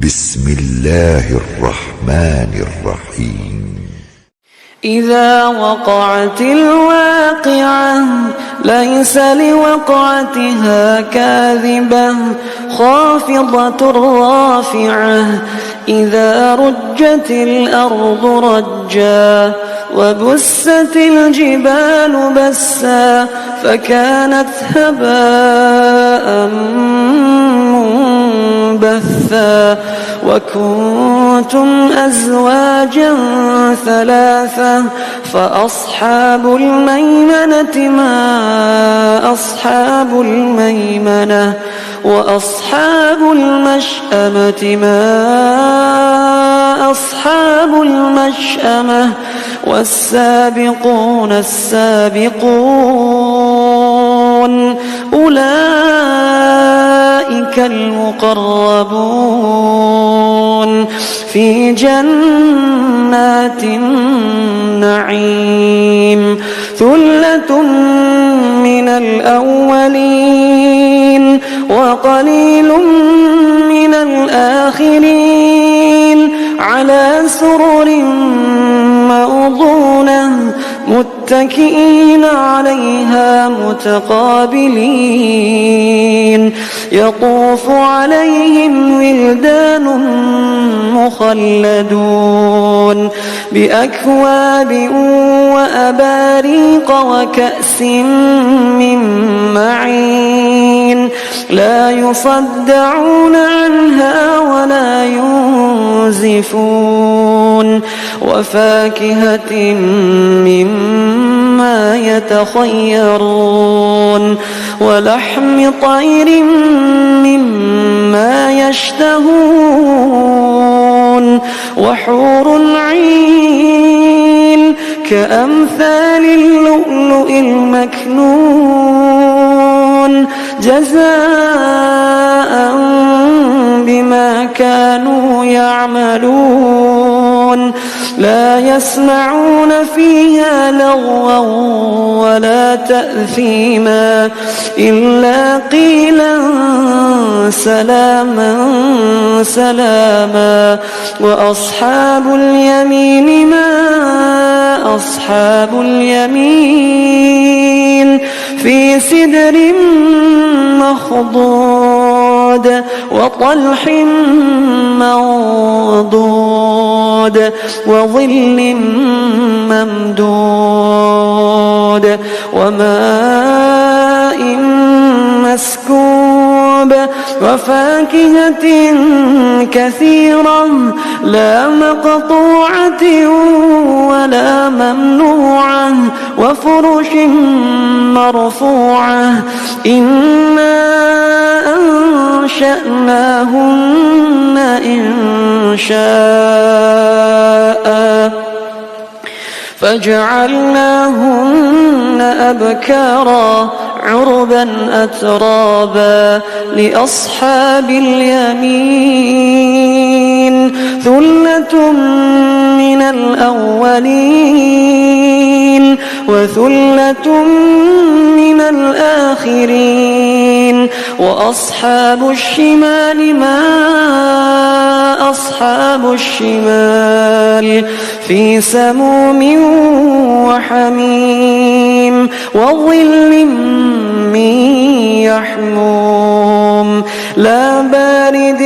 بسم الله الرحمن الرحيم إذا وقعت الواقعة ليس لوقعتها كاذبة خافضة رافعة إذا رجت الأرض رجا وبست الجبال بسا فكانت هباء منبثا وكنتم أزواجا ثلاثة فأصحاب الميمنة ما أصحاب الميمنة وأصحاب المشأمة ما أصحاب المشأمة والسابقون السابقون أولئك المقربون في جنات النعيم ثلة من الأولين وقليل من الآخرين على سرر موضونة متكئين عليها متقابلين يطوف عليهم ولدان مخلدون بأكواب وأباريق وكأس من معين لا يصدعون عنها ولا ينزفون وفاكهة مما يتخيرون ولحم طير مما يشتهون وحور عين كأمثال اللؤلؤ المكنون جزاء بما كانوا يعملون لا يسمعون فيها لغوا ولا تأثيما إلا قيلا سلاما سلاما وأصحاب اليمين ما أصحاب اليمين في سدر مخضود وطلح منضود وظل ممدود وماء مسكوب وفاكهة كثيرة لا مقطوعة ولا ممنوعة وفرش مرفوعة إنا أنشأناهن إنشاء فجعلناهن أبكارا عربا أترابا لأصحاب اليمين ثلة من الأولين وثلة من الآخرين وأصحاب الشمال ما أصحاب الشمال في سموم وحميم وظل من يحموم لا بارد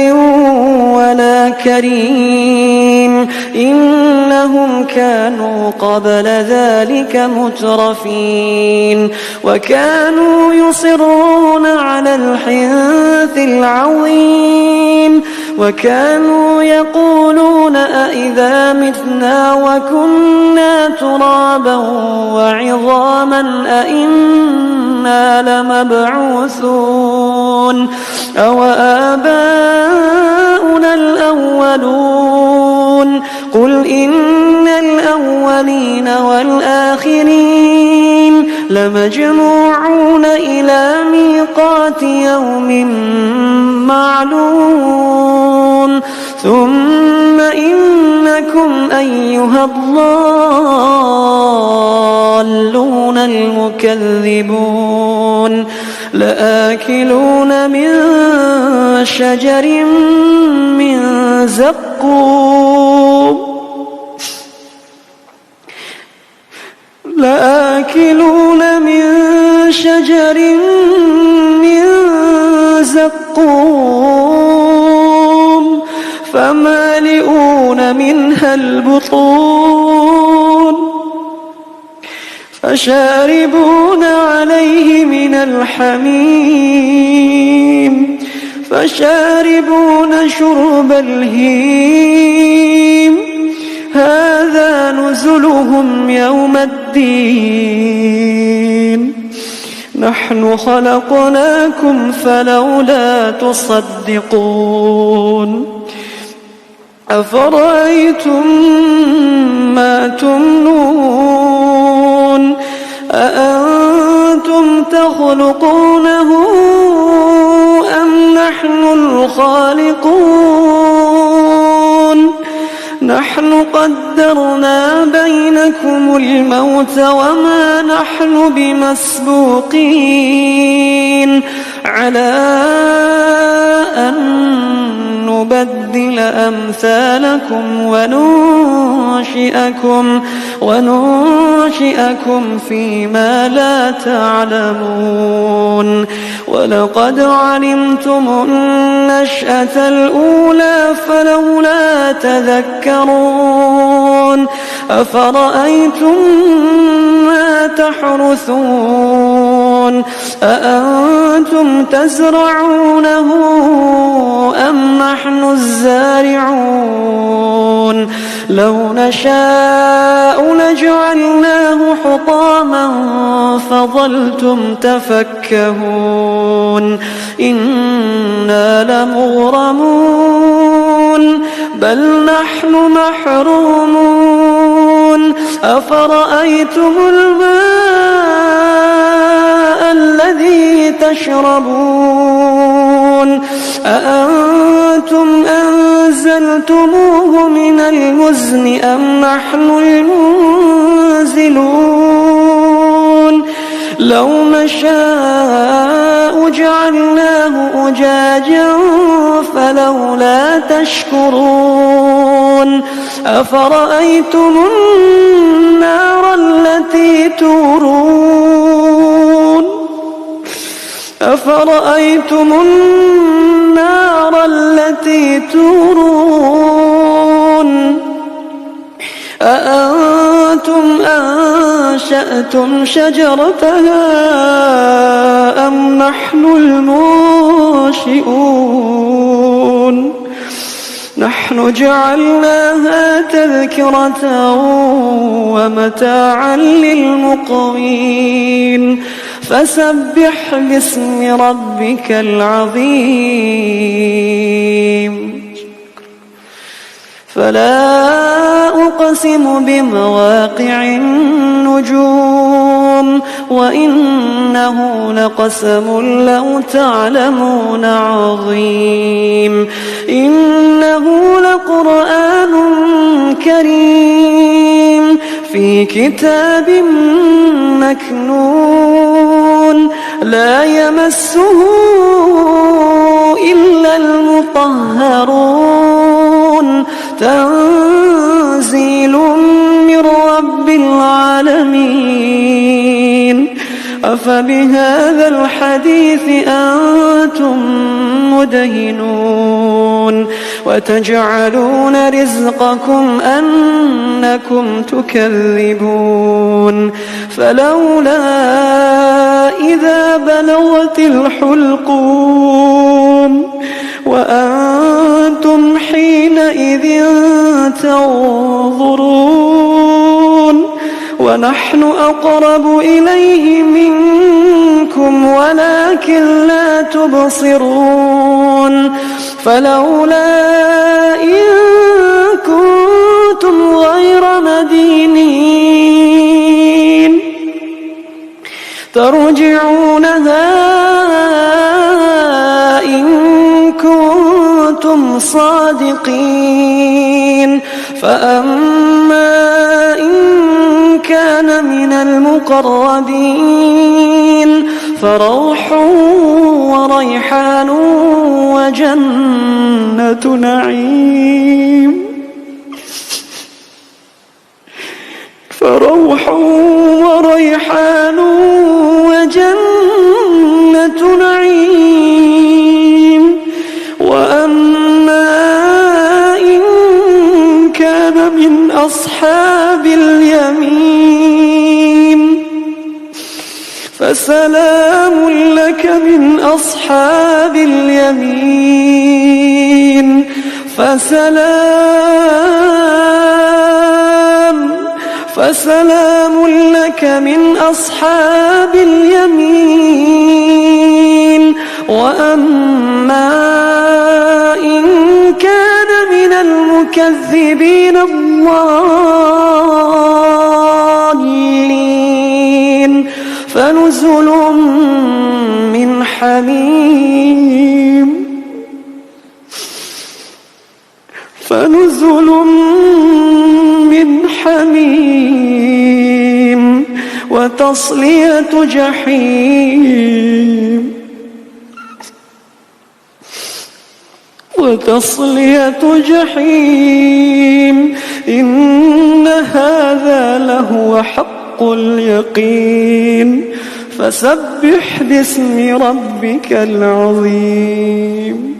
ولا كريم إنهم كانوا قبل ذلك مترفين وكانوا يصرون على الحنث العظيم وكانوا يقولون أئذا متنا وكنا ترابا وعظاما أئنا لمبعوثون أو آباؤنا الأولون قل إن الأولين والآخرين لمجموعون إلى ميقات يوم معلوم ثم إنكم أيها الضالون المكذبون لآكلون من شجر من زقوم لآكلون من شجر من زقوم فمالئون منها البطون فشاربون عليه من الحميم فشاربون شرب الهيم هذا نزلهم يوم الدين نحن خلقناكم فلولا تصدقون أفرأيتم ما تمنون أأنتم تخلقونه أم نحن الخالقون نحن قدرنا بينكم الموت وما نحن بمسبوقين على أن نبدل أمثالكم وننشئكم فيما لا تعلمون ولقد علمتم النشأة الأولى فلولا تذكرون أفرأيتم ما تحرثون أأنتم تزرعونه أم نحن الزارعون لو نشاء لجعلناه حطاما فظلتم تفكهون إنا لمغرمون بل نحن محرومون أفرأيتم الماء الذي تشربون أأنتم أنزلتموه من المزن أم نحن المنزلون لو نشاء جعلناه أجاجا فلولا تشكرون أفرأيتم النار التي تورون أفرأيتم النار التي تورون أأنتم أنشأتم شجرتها أم نحن المنشئون نحن جعلناها تذكرة ومتاعا للمقوين فسبح باسم ربك العظيم فلا أقسم بمواقع النجوم وإنه لقسم لو تعلمون عظيم إنه لقرآن كريم في كتاب مكنون لا يمسه إلا المطهرون تنزيل من رب العالمين أفبهذا الحديث أنتم مدهنون وتجعلون رزقكم أنكم تكذبون فلولا إذا بلغت الحلقوم وأنتم حينئذ تنظرون ونحن أقرب إليه منكم ولكن لا تبصرون فلولا إن كنتم غير مدينين ترجعونها إن كنتم صادقين فأما إن كان من المقربين فروح وريحان وجنة نعيم. فروح وريحان وجنة نعيم. وأما إن كان من أصحاب اليمين فسلام لك من أصحاب اليمين. فسلام لك من أصحاب اليمين. وأما إن كان من المكذبين الضالين فنزل من حميم. وتصلية جحيم. إن هذا لهو حق اليقين. فسبح باسم ربك العظيم.